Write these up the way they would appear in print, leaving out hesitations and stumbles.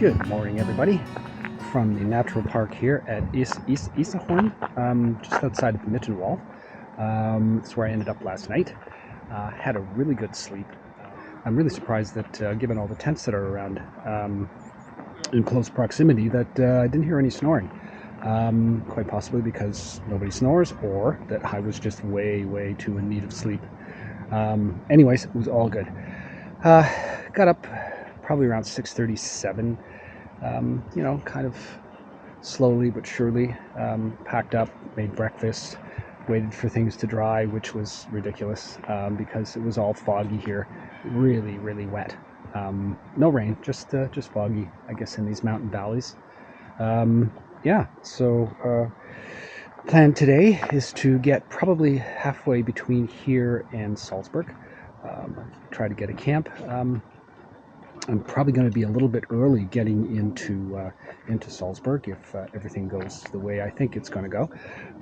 Good morning, everybody, from the natural park here at Isahorn, just outside of Mittenwald. That's where I ended up last night. Had a really good sleep. I'm really surprised that, given all the tents that are around in close proximity, that I didn't hear any snoring. Quite possibly because nobody snores, or that I was just way too in need of sleep. Anyways, it was all good. Got up probably around 6:37. Kind of slowly but surely. Packed up, made breakfast, waited for things to dry, which was ridiculous because it was all foggy here, really wet. No rain, just foggy, I guess, in these mountain valleys. So plan today is to get probably halfway between here and Salzburg. Try to get a camp. I'm probably going to be a little bit early getting into Salzburg if everything goes the way I think it's going to go,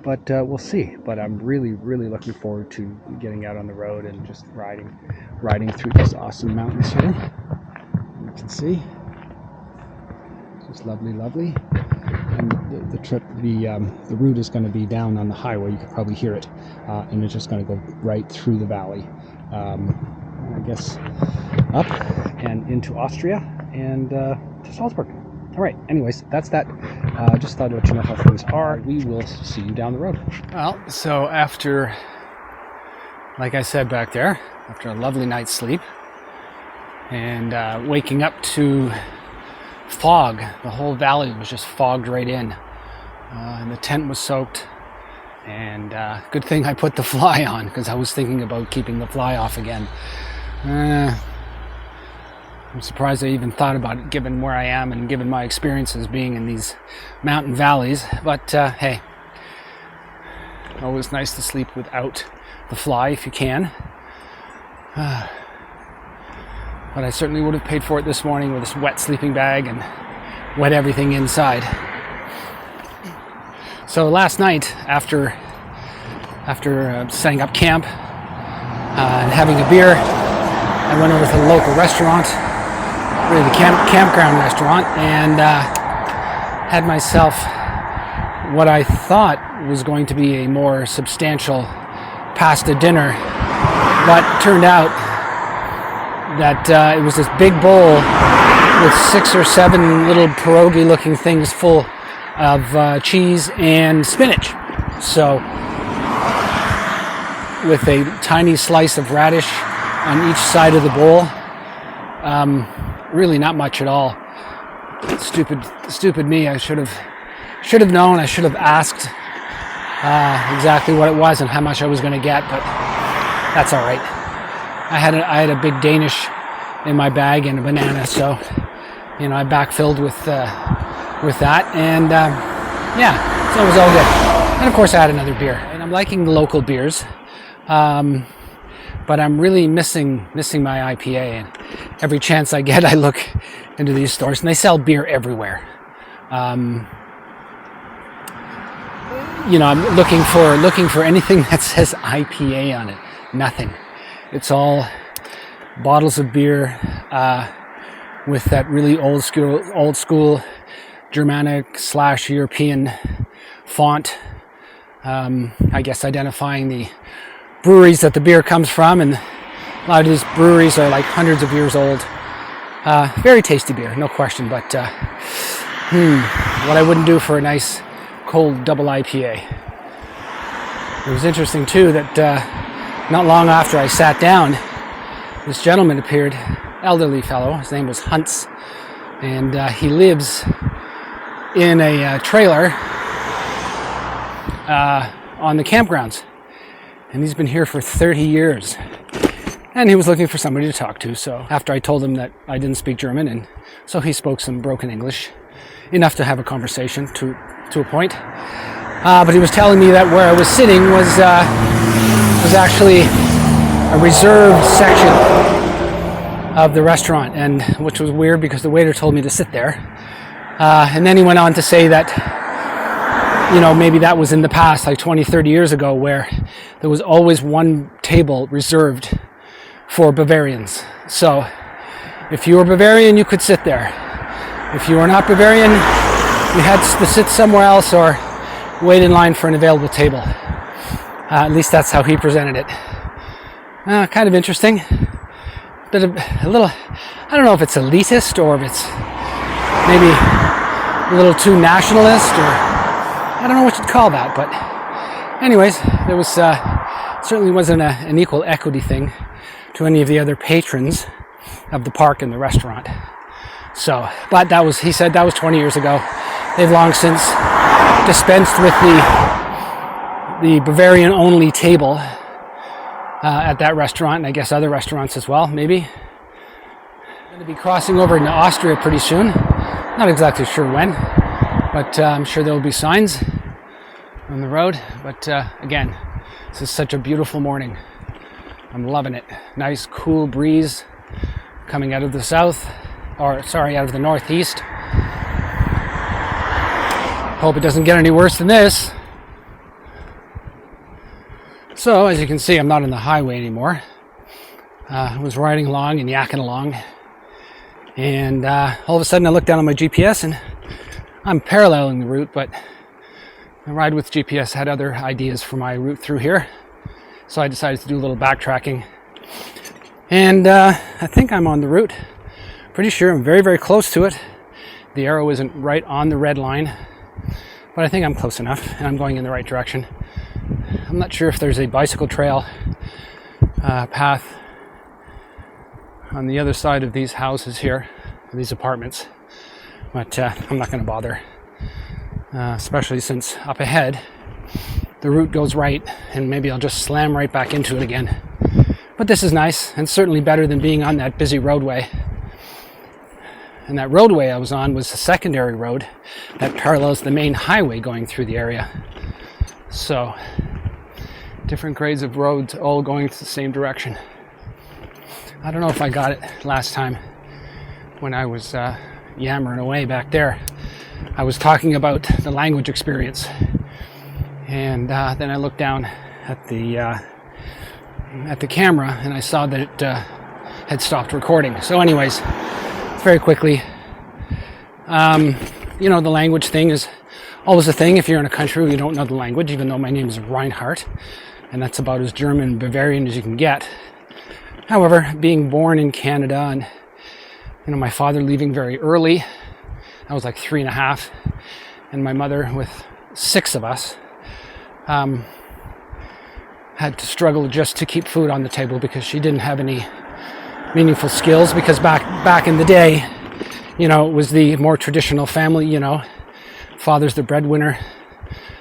but we'll see. But I'm really looking forward to getting out on the road and just riding through these awesome mountains here. You can see, just lovely. And the trip, the route is going to be down on the highway. You can probably hear it, and it's just going to go right through the valley. I guess up and into Austria and to Salzburg. All right, anyways, that's that. Just thought I'd let you know how things are. We will see you down the road. Well, so after, like I said back there, after a lovely night's sleep and waking up to fog, the whole valley was just fogged right in, and the tent was soaked. And good thing I put the fly on, because I was thinking about keeping the fly off again. I'm surprised I even thought about it, given where I am and given my experiences being in these mountain valleys. But hey, always nice to sleep without the fly if you can. But I certainly would have paid for it this morning with this wet sleeping bag and wet everything inside. So last night, after setting up camp and having a beer, I went over to the local restaurant, really the campground restaurant, and had myself what I thought was going to be a more substantial pasta dinner, but it turned out that it was this big bowl with 6 or 7 little pierogi-looking things full of cheese and spinach. So, with a tiny slice of radish on each side of the bowl, really not much at all. Stupid me. I should have known. I should have asked exactly what it was and how much I was going to get, but that's all right. I had a big Danish in my bag and a banana, so I backfilled with that, and so it was all good. And of course I had another beer, and I'm liking the local beers, but I'm really missing my IPA, and every chance I get I look into these stores, and they sell beer everywhere. I'm looking for anything that says IPA on it. Nothing. It's all bottles of beer with that really old school Germanic / European font, I guess identifying the breweries that the beer comes from, and a lot of these breweries are like hundreds of years old. Very tasty beer, no question, but what I wouldn't do for a nice cold double IPA. It was interesting too that not long after I sat down, this gentleman appeared, elderly fellow. His name was Hunts, and he lives in a trailer on the campgrounds, and he's been here for 30 years. And he was looking for somebody to talk to. So after I told him that I didn't speak German, and so he spoke some broken English, enough to have a conversation to a point. But he was telling me that where I was sitting was actually a reserved section of the restaurant, and which was weird because the waiter told me to sit there. And then he went on to say that, maybe that was in the past, like 20, 30 years ago, where there was always one table reserved for Bavarians. So if you were Bavarian, you could sit there. If you were not Bavarian, you had to sit somewhere else or wait in line for an available table. At least that's how he presented it. Kind of interesting. A little, I don't know if it's elitist or if it's maybe a little too nationalist, or I don't know what you'd call that. But anyways, there was certainly wasn't an equal equity thing to any of the other patrons of the park and the restaurant. So, but he said that was 20 years ago. They've long since dispensed with the Bavarian only table at that restaurant, and I guess other restaurants as well, maybe. I'm going to be crossing over into Austria pretty soon. Not exactly sure when, but I'm sure there will be signs on the road. But again, this is such a beautiful morning. I'm loving it. Nice cool breeze coming out of the south, out of the northeast. Hope it doesn't get any worse than this. So, as you can see, I'm not on the highway anymore. I was riding along and yakking along, and all of a sudden I looked down on my GPS and I'm paralleling the route, but the Ride with GPS had other ideas for my route through here. So I decided to do a little backtracking. And I think I'm on the route. Pretty sure I'm very, very close to it. The arrow isn't right on the red line, but I think I'm close enough and I'm going in the right direction. I'm not sure if there's a bicycle trail path on the other side of these houses here, these apartments, but I'm not going to bother, especially since up ahead the route goes right, and maybe I'll just slam right back into it again. But this is nice, and certainly better than being on that busy roadway. And that roadway I was on was a secondary road that parallels the main highway going through the area. So, different grades of roads all going to the same direction. I don't know if I got it last time when I was yammering away back there. I was talking about the language experience. And then I looked down at the camera and I saw that it had stopped recording. So anyways, very quickly, the language thing is always a thing if you're in a country where you don't know the language, even though my name is Reinhardt, and that's about as German Bavarian as you can get. However, being born in Canada and my father leaving very early, I was like 3.5, and my mother with 6 of us, had to struggle just to keep food on the table because she didn't have any meaningful skills, because back in the day, it was the more traditional family, father's the breadwinner,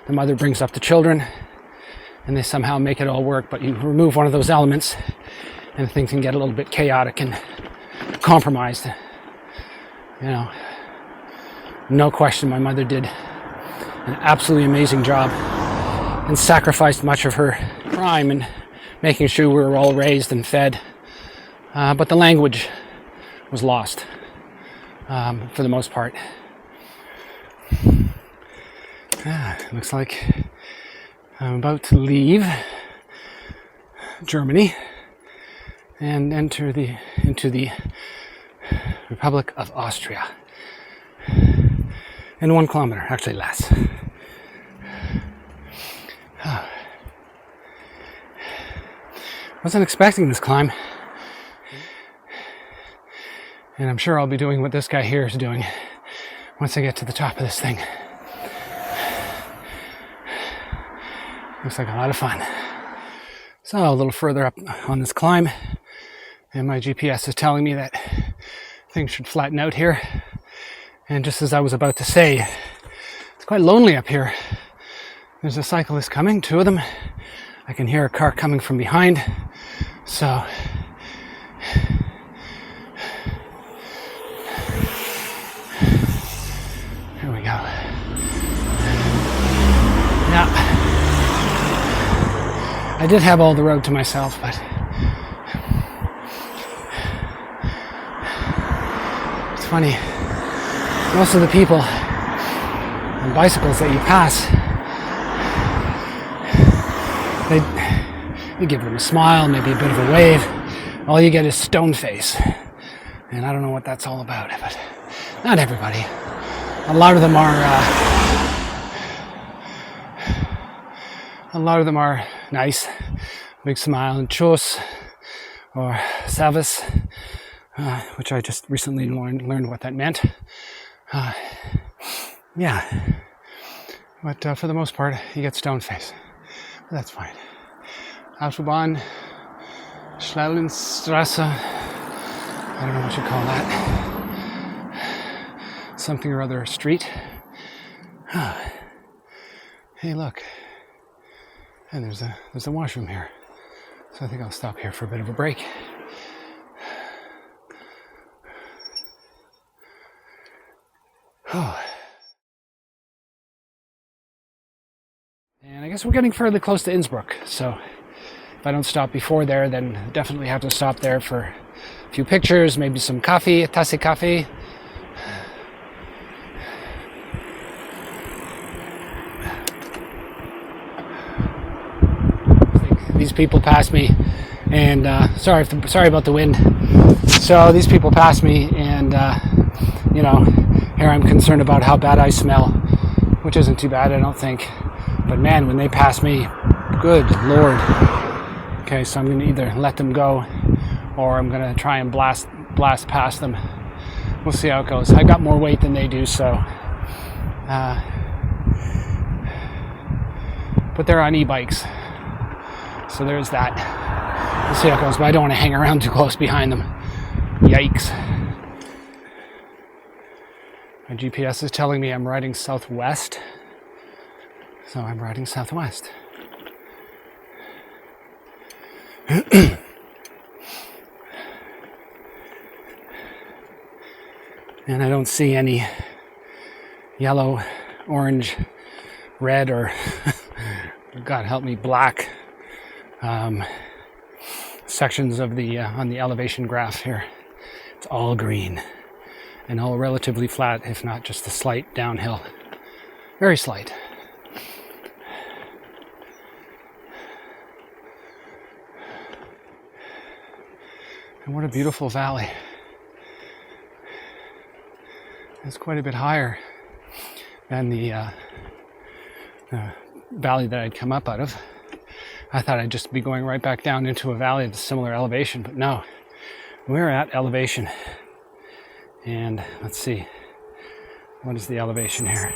the mother brings up the children, and they somehow make it all work. But you remove one of those elements and things can get a little bit chaotic and compromised. No question my mother did an absolutely amazing job and sacrificed much of her time in making sure we were all raised and fed. But the language was lost for the most part. Looks like I'm about to leave Germany and enter into the Republic of Austria. In 1 kilometer, actually less. Wasn't expecting this climb. And I'm sure I'll be doing what this guy here is doing once I get to the top of this thing. Looks like a lot of fun. So a little further up on this climb, and my GPS is telling me that things should flatten out here. And just as I was about to say, it's quite lonely up here. There's a cyclist coming, 2 of them. I can hear a car coming from behind. So here we go. Yeah, I did have all the road to myself, but it's funny. Most of the people on bicycles that you pass, you give them a smile, maybe a bit of a wave. All you get is stone face. And I don't know what that's all about, but Not everybody. A lot of them are nice. Big smile and chos or savas, which I just recently learned what that meant. Yeah, but for the most part, you get stone face. But that's fine. Autobahn, Schlaulenstrasse, I don't know what you call that. Something or other street. Hey, look. And there's a washroom here. So I think I'll stop here for a bit of a break. And I guess we're getting fairly close to Innsbruck. So if I don't stop before there, then definitely have to stop there for a few pictures, maybe some coffee, a tasse coffee. These people pass me, and sorry about the wind. So these people pass me, and here I'm concerned about how bad I smell, which isn't too bad, I don't think. But man, when they pass me, good Lord. Okay, so I'm going to either let them go, or I'm going to try and blast past them. We'll see how it goes. I got more weight than they do, so. But they're on e-bikes. So there's that. We'll see how it goes, but I don't want to hang around too close behind them. Yikes. My GPS is telling me I'm riding southwest. So I'm riding southwest. And I don't see any yellow, orange, red, or God help me, black sections of the on the elevation graph here. It's all green and all relatively flat, if not just a slight downhill. Very slight. And what a beautiful valley. It's quite a bit higher than the valley that I'd come up out of. I thought I'd just be going right back down into a valley of similar elevation, but no, we're at elevation. And let's see, what is the elevation here?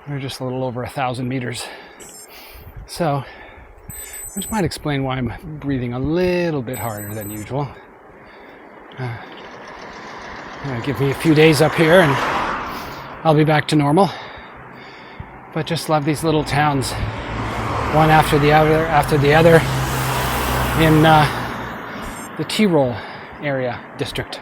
We're just a little over 1,000 meters. So, which might explain why I'm breathing a little bit harder than usual. Give me a few days up here and I'll be back to normal. But just love these little towns, one after the other in the Tyrol area district.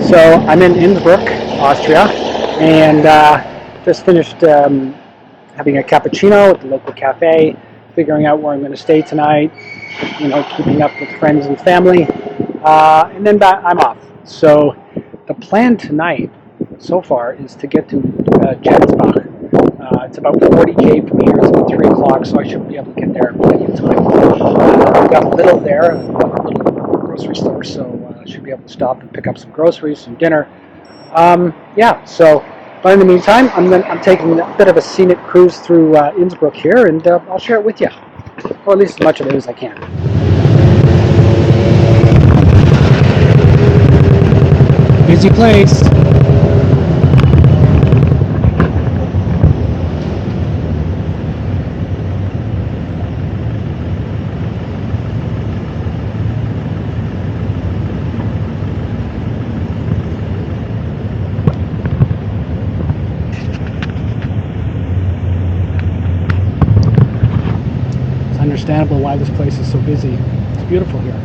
So I'm in Innsbruck, Austria, and just finished having a cappuccino at the local cafe, figuring out where I'm going to stay tonight, keeping up with friends and family, and then I'm off. So the plan tonight, so far, is to get to Jenbach. It's about 40k from here. It's about 3 o'clock, so I should be able to get there in plenty of time. I've got a little there, a little grocery store, so I should be able to stop and pick up some groceries, some dinner. But in the meantime, I'm taking a bit of a scenic cruise through Innsbruck here, and I'll share it with you, or at least as much of it as I can. Busy place. Understandable why this place is so busy. It's beautiful here.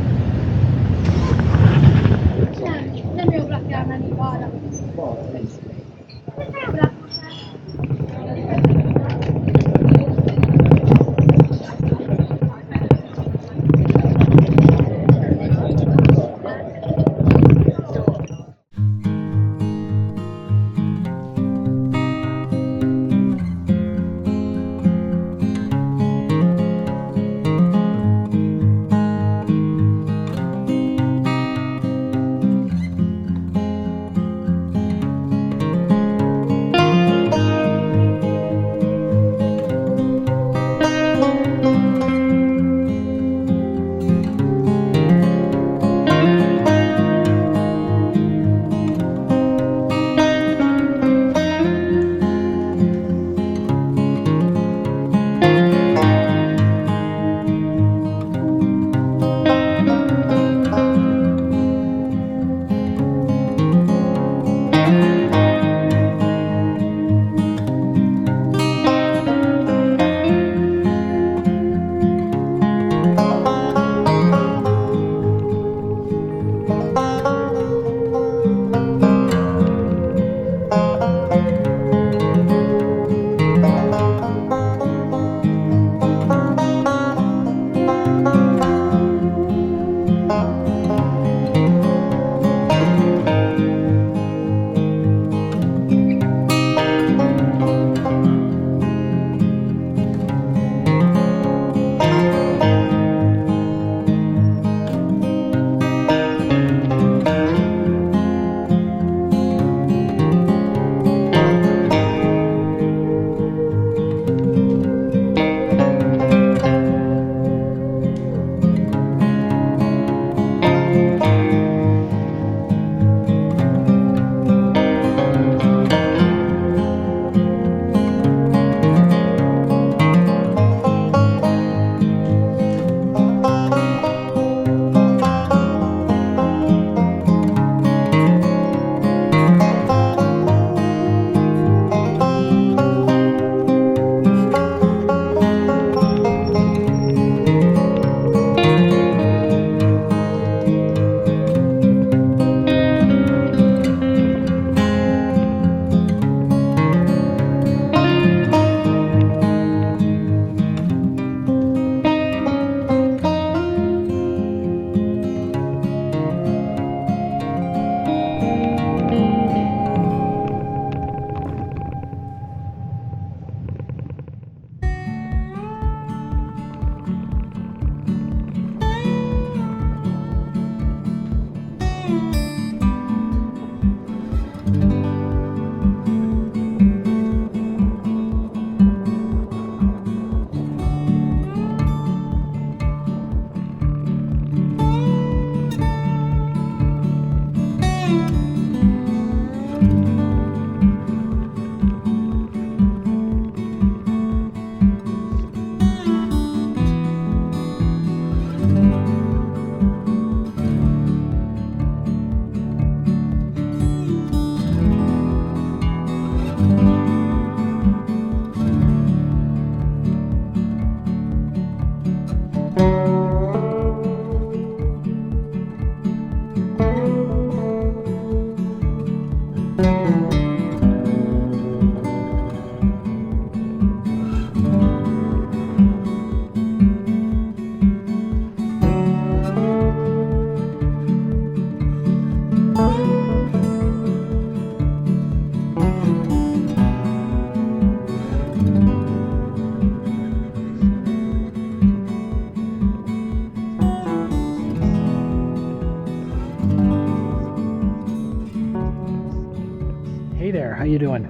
you doing?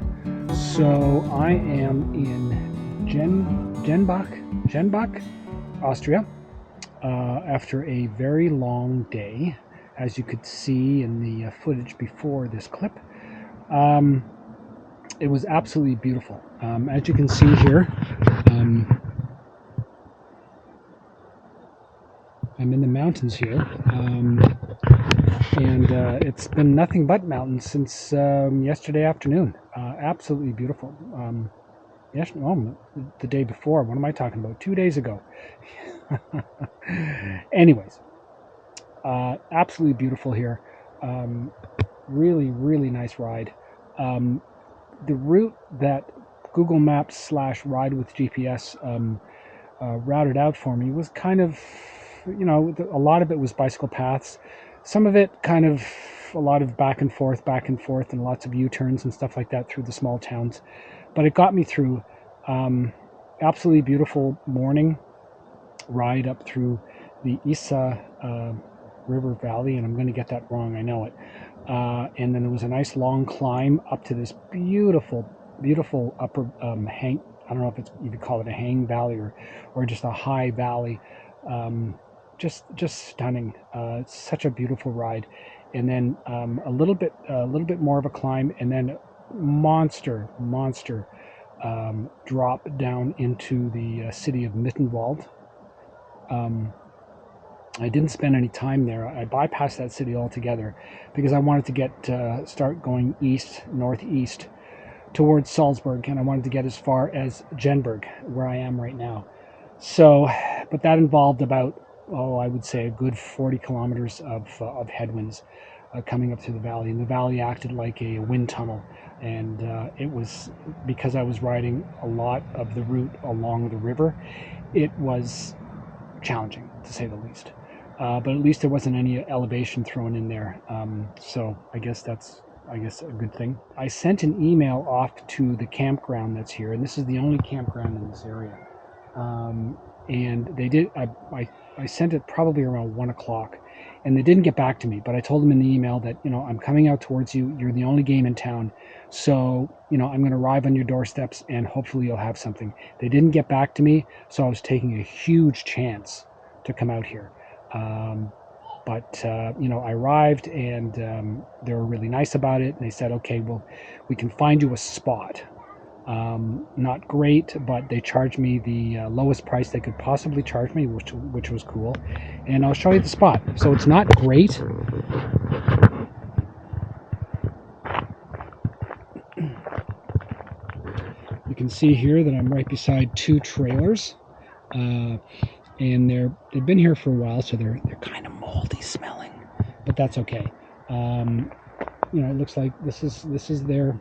So I am in Jenbach, Austria, after a very long day, as you could see in the footage before this clip. It was absolutely beautiful. As you can see here, I'm in the mountains here, and it's been nothing but mountains since yesterday afternoon. Absolutely beautiful. The day before. What am I talking about? 2 days ago. Anyways, absolutely beautiful here. Really, really nice ride. The route that Google Maps / Ride with GPS routed out for me was kind of, a lot of it was bicycle paths. Some of it kind of a lot of back and forth, and lots of U-turns and stuff like that through the small towns. But it got me through. Absolutely beautiful morning ride up through the Isa River Valley, and I'm going to get that wrong, I know it. And then there was a nice long climb up to this beautiful upper hang. I don't know if you could call it a hang valley or just a high valley. Just stunning. It's such a beautiful ride. And then a little bit more of a climb, and then monster drop down into the city of Mittenwald. I didn't spend any time there. I bypassed that city altogether because I wanted to start going northeast towards Salzburg, and I wanted to get as far as Jenbach, where I am right now. So, but that involved about, I would say a good 40 kilometers of headwinds coming up through the valley, and the valley acted like a wind tunnel. And it was, because I was riding a lot of the route along the river, it was challenging, to say the least. But at least there wasn't any elevation thrown in there. So I guess that's a good thing. I sent an email off to the campground that's here, and this is the only campground in this area. And they did. I sent it probably around 1 o'clock, and they didn't get back to me. But I told them in the email that, I'm coming out towards you. You're the only game in town, so I'm going to arrive on your doorsteps, and hopefully you'll have something. They didn't get back to me, so I was taking a huge chance to come out here. But I arrived, and they were really nice about it. And they said, okay, well, we can find you a spot. Not great, but they charged me the lowest price they could possibly charge me, which was cool. And I'll show you the spot. So it's not great. You can see here that I'm right beside 2 trailers. And they've been here for a while, so they're kind of moldy smelling, but that's okay. It looks like this is their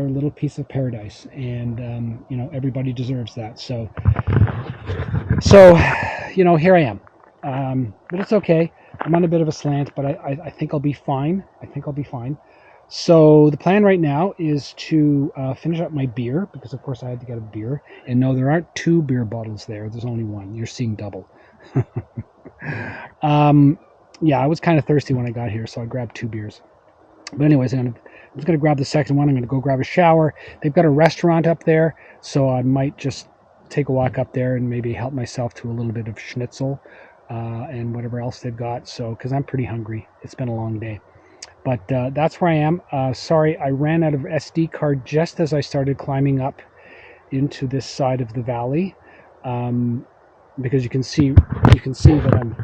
little piece of paradise, and everybody deserves that. So here I am. But it's okay. I'm on a bit of a slant, but I think I'll be fine. So the plan right now is to finish up my beer, because of course I had to get a beer. And no, there aren't 2 beer bottles there. There's only 1. You're seeing double. I was kind of thirsty when I got here, so I grabbed 2 beers. But anyways, I'm just going to grab the second one. I'm going to go grab a shower. They've got a restaurant up there, so I might just take a walk up there and maybe help myself to a little bit of schnitzel and whatever else they've got. So, because I'm pretty hungry. It's been a long day. But that's where I am. Sorry, I ran out of SD card just as I started climbing up into this side of the valley, because you can see that I'm.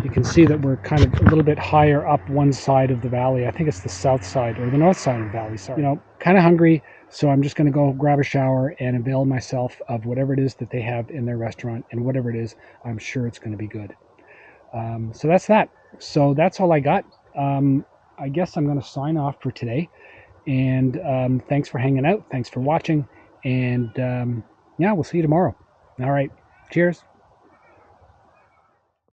You can see that we're kind of a little bit higher up one side of the valley. I think it's the south side or the north side of the valley. Sorry. Kind of hungry. So I'm just going to go grab a shower and avail myself of whatever it is that they have in their restaurant, and whatever it is, I'm sure it's going to be good. So that's that. So that's all I got. I guess I'm going to sign off for today. And thanks for hanging out. Thanks for watching. And we'll see you tomorrow. All right. Cheers.